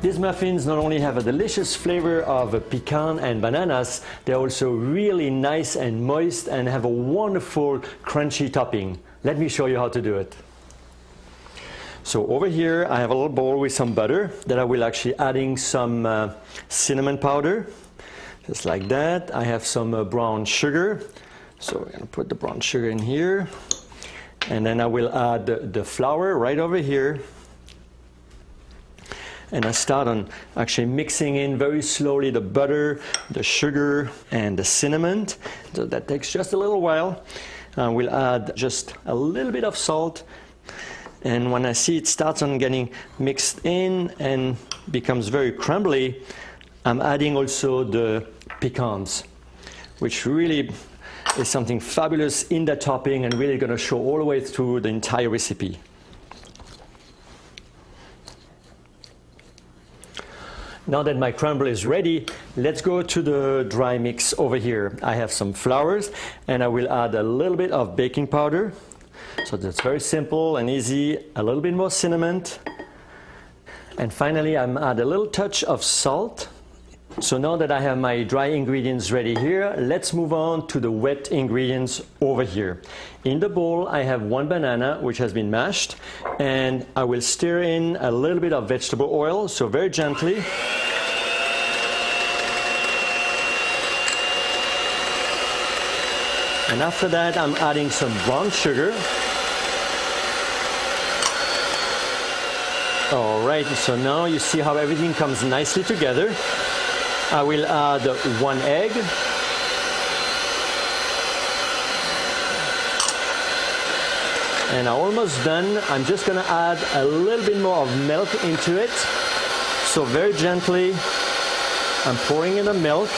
These muffins not only have a delicious flavor of pecan and bananas, they're also really nice and moist and have a wonderful crunchy topping. Let me show you how to do it. So over here I have a little bowl with some butter that I will actually adding some cinnamon powder, just like that. I have some brown sugar, so we're going to put the brown sugar in here, and then I will add the flour right over here. And I start on actually mixing in very slowly the butter, the sugar, and the cinnamon. So that takes just a little while. We'll add just a little bit of salt. And when I see it starts on getting mixed in and becomes very crumbly, I'm adding also the pecans, which really is something fabulous in the topping and really going to show all the way through the entire recipe. Now that my crumble is ready, let's go to the dry mix over here. I have some flours and I will add a little bit of baking powder. So that's very simple and easy. A little bit more cinnamon. And finally, I'm add a little touch of salt. So now that I have my dry ingredients ready here, let's move on to the wet ingredients over here. In the bowl, I have one banana which has been mashed, and I will stir in a little bit of vegetable oil, so very gently. And after that, I'm adding some brown sugar. All right, so now you see how everything comes nicely together. I will add one egg. And I'm almost done. I'm just going to add a little bit more of milk into it. So very gently, I'm pouring in the milk.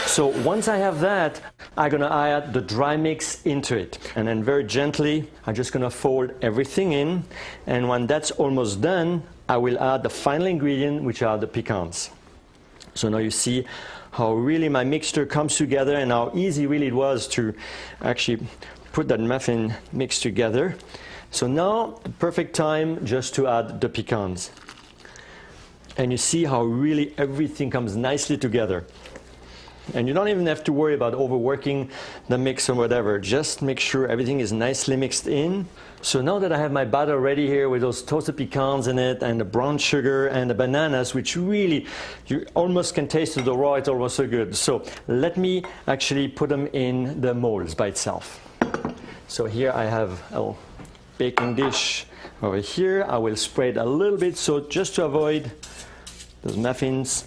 So once I have that, I'm going to add the dry mix into it. And then very gently, I'm just going to fold everything in. And when that's almost done, I will add the final ingredient, which are the pecans. So now you see how really my mixture comes together and how easy really it was to actually put that muffin mix together. So now, the perfect time just to add the pecans. And you see how really everything comes nicely together. And you don't even have to worry about overworking the mix or whatever. Just make sure everything is nicely mixed in. So now that I have my batter ready here with those toasted pecans in it and the brown sugar and the bananas, which really you almost can taste the raw, it's almost so good. So let me actually put them in the molds by itself. So here I have a baking dish over here. I will spread a little bit, so just to avoid those muffins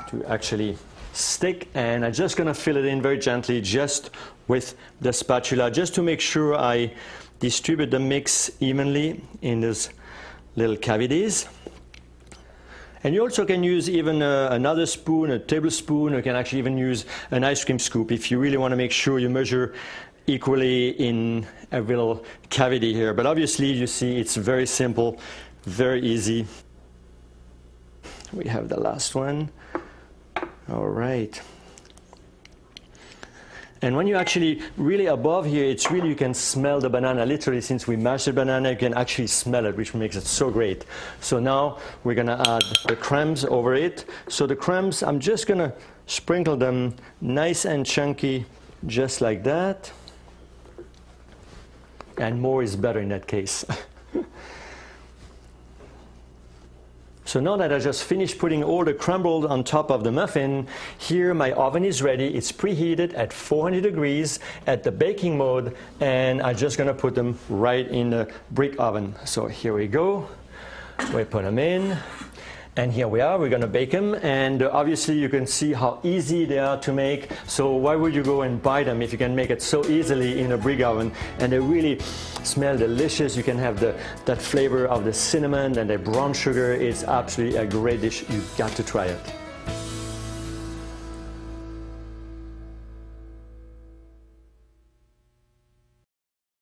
to actually stick, and I'm just going to fill it in very gently just with the spatula, just to make sure I distribute the mix evenly in those little cavities. And you also can use even another spoon, a tablespoon. You can actually even use an ice cream scoop if you really want to make sure you measure equally in every little cavity here. But obviously you see it's very simple, very easy. We have the last one. All right. And when you actually really above here, it's really, you can smell the banana. Literally, since we mashed the banana, you can actually smell it, which makes it so great. So now we're going to add the crumbs over it. So the crumbs, I'm just going to sprinkle them nice and chunky, just like that. And more is better in that case. So now that I just finished putting all the crumbles on top of the muffin, here my oven is ready. It's preheated at 400 degrees at the baking mode, and I'm just going to put them right in the brick oven. So here we go. We put them in. And here we are, we're going to bake them, and obviously you can see how easy they are to make. So why would you go and buy them if you can make it so easily in a brick oven? And they really smell delicious. You can have that flavor of the cinnamon and the brown sugar. It's absolutely a great dish. You've got to try it.